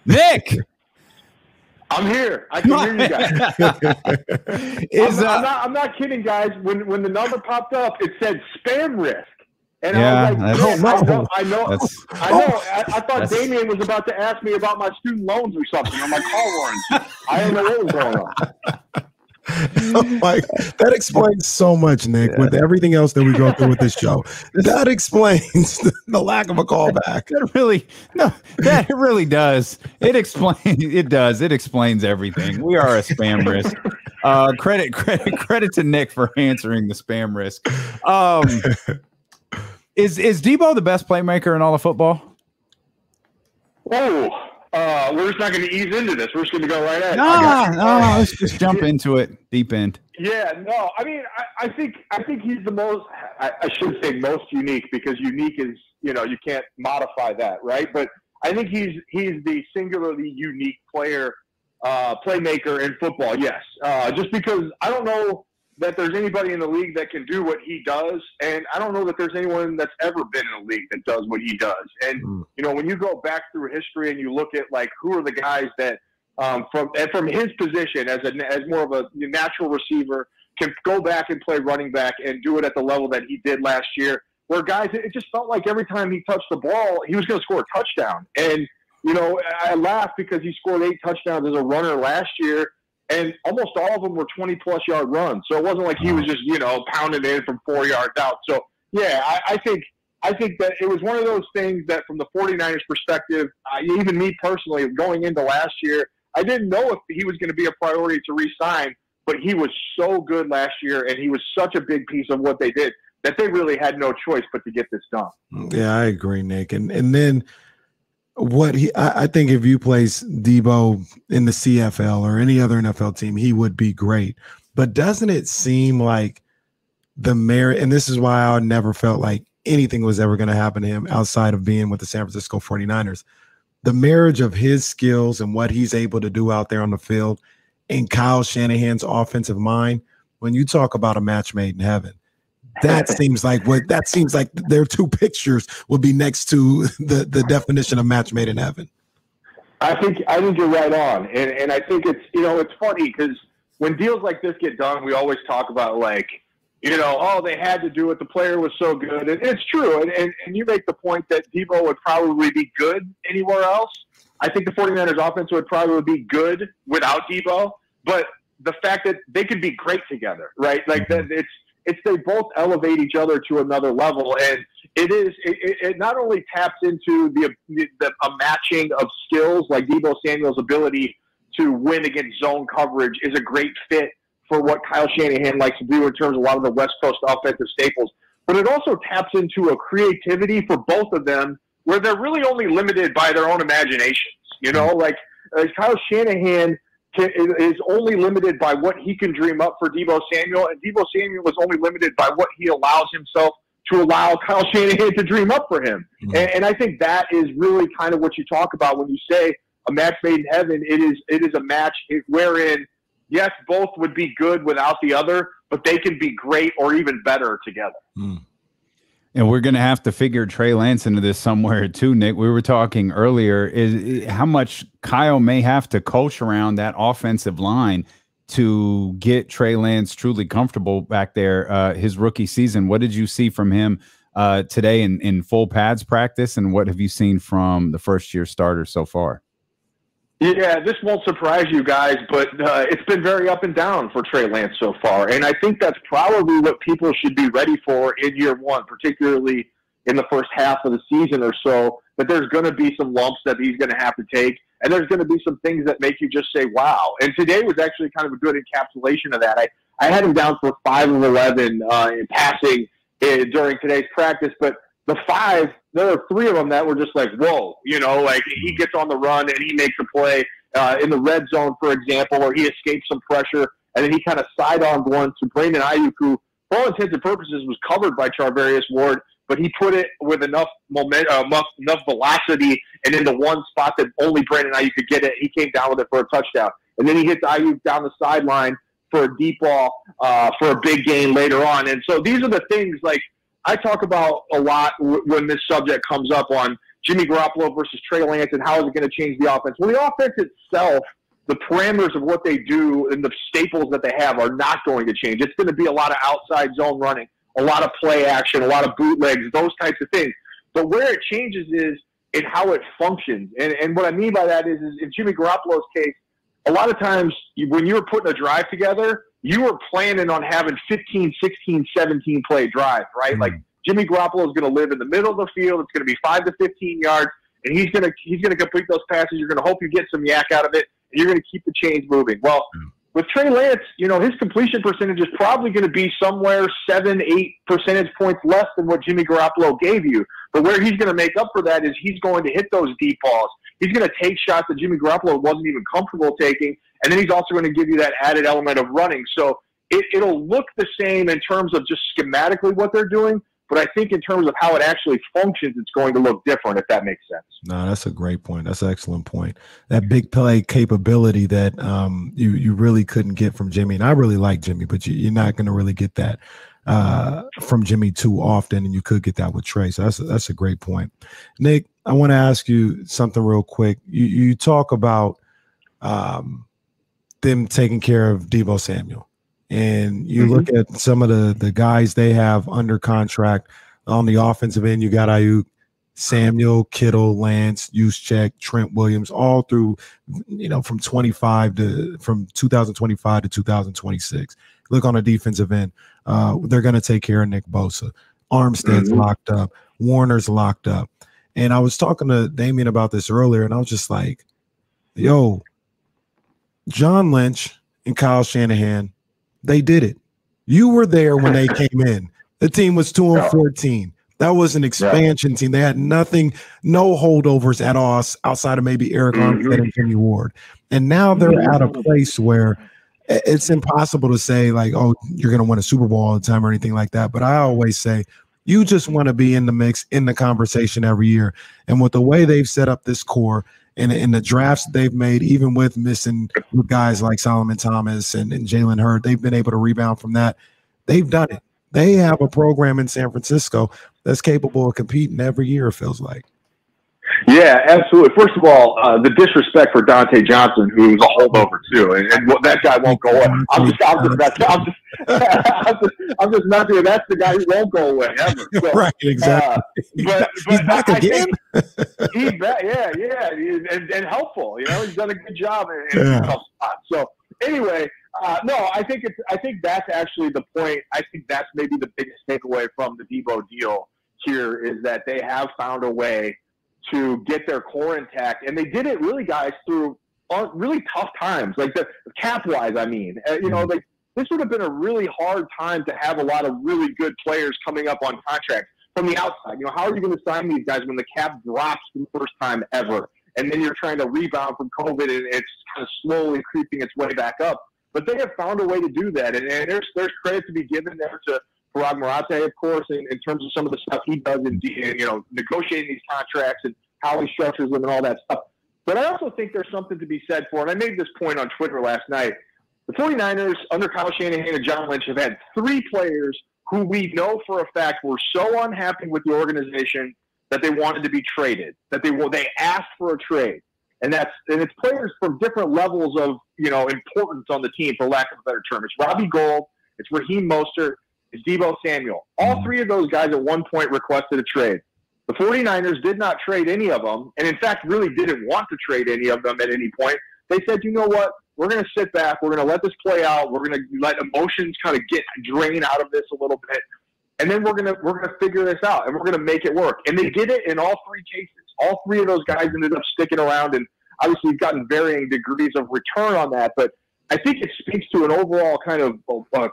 Nick. I'm here. I can hear you guys. I'm not kidding, guys. When the number popped up, it said spam risk. And I was like, I know. I thought Damien was about to ask me about my student loans or something on my car warranty. I don't know what was going on. Like, that explains so much, Nick, with everything else that we go through with this show. That explains the lack of a callback. That really does. It explains everything. We are a spam risk. Credit to Nick for answering the spam risk. Is Deebo the best playmaker in all of football? Oh, we're just not going to ease into this. We're just going to go right at it. No, let's just jump into it, deep end. Yeah, no, I mean, I think he's the most. I should say most unique, because unique is, you can't modify that, right? But I think he's the singularly unique playmaker in football. Yes, just because I don't know that there's anybody in the league that can do what he does, and I don't know that there's anyone that's ever been in a league that does what he does. And when you go back through history and you look at like who are the guys that from his position as more of a natural receiver can go back and play running back and do it at the level that he did last year, where guys, it just felt like every time he touched the ball, he was going to score a touchdown. And I laughed because he scored 8 touchdowns as a runner last year, and almost all of them were 20-plus yard runs. So it wasn't like he was just, pounding in from 4 yards out. So, yeah, I think that it was one of those things that from the 49ers perspective, even me personally, going into last year, I didn't know if he was going to be a priority to re-sign, but he was so good last year, and he was such a big piece of what they did that they really had no choice but to get this done. Yeah, I agree, Nick. And then I think if you place Deebo in the CFL or any other NFL team, he would be great. But doesn't it seem like the merit, and this is why I never felt like anything was ever going to happen to him outside of being with the San Francisco 49ers, the marriage of his skills and what he's able to do out there on the field and Kyle Shanahan's offensive mind, when you talk about a match made in heaven, that seems like their two pictures will be next to the definition of match made in heaven. I think you're right on. And I think it's, it's funny because when deals like this get done, we always talk about like, they had to do it. The player was so good. And it's true. And you make the point that Deebo would probably be good anywhere else. I think the 49ers offense would probably be good without Deebo. But the fact that they could be great together, right? Like that, they both elevate each other to another level. And it not only taps into a matching of skills, like Deebo Samuel's ability to win against zone coverage is a great fit for what Kyle Shanahan likes to do in terms of a lot of the West Coast offensive staples. But it also taps into a creativity for both of them where they're really only limited by their own imaginations. Like Kyle Shanahan is only limited by what he can dream up for Deebo Samuel, and Deebo Samuel is only limited by what he allows himself to allow Kyle Shanahan to dream up for him. And I think that is really kind of what you talk about when you say a match made in heaven. It is a match wherein, yes, both would be good without the other, but they can be great or even better together. And we're going to have to figure Trey Lance into this somewhere too, Nick. We were talking earlier is how much Kyle may have to coach around that offensive line to get Trey Lance truly comfortable back there his rookie season. What did you see from him today in full pads practice, and what have you seen from the first-year starter so far? Yeah, this won't surprise you guys, but it's been very up and down for Trey Lance so far. And I think that's probably what people should be ready for in year one, particularly in the first half of the season or so, that there's going to be some lumps that he's going to have to take. And there's going to be some things that make you just say, wow. And today was actually kind of a good encapsulation of that. I had him down for 5 of 11 in passing during today's practice, but the 5, there are 3 of them that were just like, whoa, like he gets on the run and he makes a play in the red zone, for example, where he escapes some pressure, and then he kind of side-armed one to Brandon Ayuk, who, for all intents and purposes, was covered by Charvarius Ward, but he put it with enough enough velocity and in the one spot that only Brandon Ayuk could get it. He came down with it for a touchdown. And then he hits Ayuk down the sideline for a deep ball for a big gain later on. And so these are the things, like, I talk about a lot when this subject comes up on Jimmy Garoppolo versus Trey Lance, and how is it going to change the offense? Well, the offense itself, the parameters of what they do and the staples that they have are not going to change. It's going to be a lot of outside zone running, a lot of play action, a lot of bootlegs, those types of things. But where it changes is in how it functions. And what I mean by that is in Jimmy Garoppolo's case, a lot of times when you were putting a drive together, you were planning on having 15, 16, 17 play drives, right? Like Jimmy Garoppolo is going to live in the middle of the field. It's going to be 5 to 15 yards, and he's going to complete those passes. You're going to hope you get some yak out of it, and you're going to keep the chains moving. Well, with Trey Lance, his completion percentage is probably going to be somewhere 7, 8 percentage points less than what Jimmy Garoppolo gave you. But where he's going to make up for that is he's going to hit those deep balls. He's going to take shots that Jimmy Garoppolo wasn't even comfortable taking, and then he's also going to give you that added element of running. So it'll look the same in terms of just schematically what they're doing, but I think in terms of how it actually functions, it's going to look different, if that makes sense. No, that's a great point. That's an excellent point. That big play capability that you really couldn't get from Jimmy. And I really like Jimmy, but you're not going to really get that from Jimmy too often, and you could get that with Trey. So that's a great point. Nick, I want to ask you something real quick. You talk about them taking care of Deebo Samuel. And you look at some of the guys they have under contract on the offensive end. You got Ayuk, Samuel, Kittle, Lance, Juszczyk, Trent Williams, all through, from 2025 to 2026. Look on the defensive end. They're going to take care of Nick Bosa. Armstead's locked up. Warner's locked up. And I was talking to Damien about this earlier, and I was just like, yo, John Lynch and Kyle Shanahan, they did it. You were there when they came in. The team was 2-14. That was an expansion team. They had nothing, no holdovers at all outside of maybe Eric Armstead and Jimmy Ward. And now they're at a place where it's impossible to say like, oh, you're going to win a Super Bowl all the time or anything like that. But I always say you just want to be in the mix, in the conversation every year. And with the way they've set up this core, and the drafts they've made, even with missing guys like Solomon Thomas and Jalen Hurd, they've been able to rebound from that. They've done it. They have a program in San Francisco that's capable of competing every year, it feels like. Yeah, absolutely. First of all, the disrespect for Dante Johnson, who's a holdover too, and that guy won't go away. I'm just messing with. That's the guy who won't go away ever. So, right, exactly. But he's back again. He's back, yeah, and helpful. He's done a good job in a tough spot. So anyway, no, I think that's actually the point. I think that's maybe the biggest takeaway from the Deebo deal here is that they have found a way to get their core intact. And they did it really, guys, through really tough times, like the cap-wise, I mean. Like this would have been a really hard time to have a lot of really good players coming up on contracts from the outside. How are you going to sign these guys when the cap drops for the first time ever? And then you're trying to rebound from COVID, and it's kind of slowly creeping its way back up. But they have found a way to do that. And there's credit to be given there to Parag Marate, of course, in terms of some of the stuff he does in negotiating these contracts and how he structures them and all that stuff. But I also think there's something to be said for, and I made this point on Twitter last night, the 49ers under Kyle Shanahan and John Lynch have had 3 players who we know for a fact were so unhappy with the organization that they wanted to be traded, that they asked for a trade. And it's players from different levels of importance on the team, for lack of a better term. It's Robbie Gould, it's Raheem Mostert, it's Deebo Samuel. All 3 of those guys at one point requested a trade. The 49ers did not trade any of them, and in fact really didn't want to trade any of them at any point. They said, you know what, we're going to sit back, we're going to let this play out, we're going to let emotions kind of drain out of this a little bit, and then we're going to figure this out, and we're going to make it work. And they did it in all 3 cases. All 3 of those guys ended up sticking around, and obviously we've gotten varying degrees of return on that, but I think it speaks to an overall kind of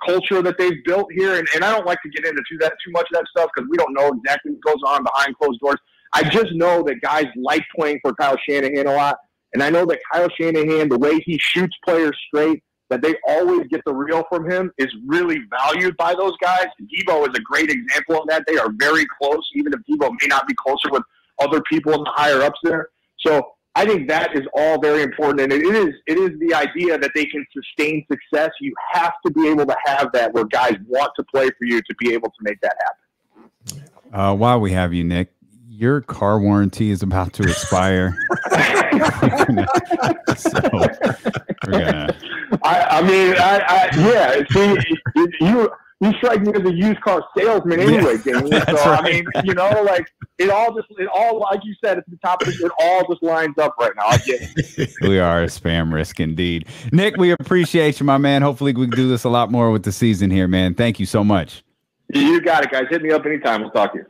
culture that they've built here. And I don't like to get into too much of that stuff because we don't know exactly what goes on behind closed doors. I just know that guys like playing for Kyle Shanahan a lot. And I know that Kyle Shanahan, the way he shoots players straight, that they always get the real from him, is really valued by those guys. Deebo is a great example of that. They are very close, even if Deebo may not be closer with other people in the higher ups there. So I think that is all very important, and it is the idea that they can sustain success. You have to be able to have that where guys want to play for you to be able to make that happen. While we have you, Nick, your car warranty is about to expire. Yeah. See, you strike me as a used car salesman anyway, Danny. So right. I mean, you know, like it all like you said at the top of it all just lines up right now. I get it. We are a spam risk indeed. Nick, we appreciate you, my man. Hopefully we can do this a lot more with the season here, man. Thank you so much. You got it, guys. Hit me up anytime. We'll talk to you.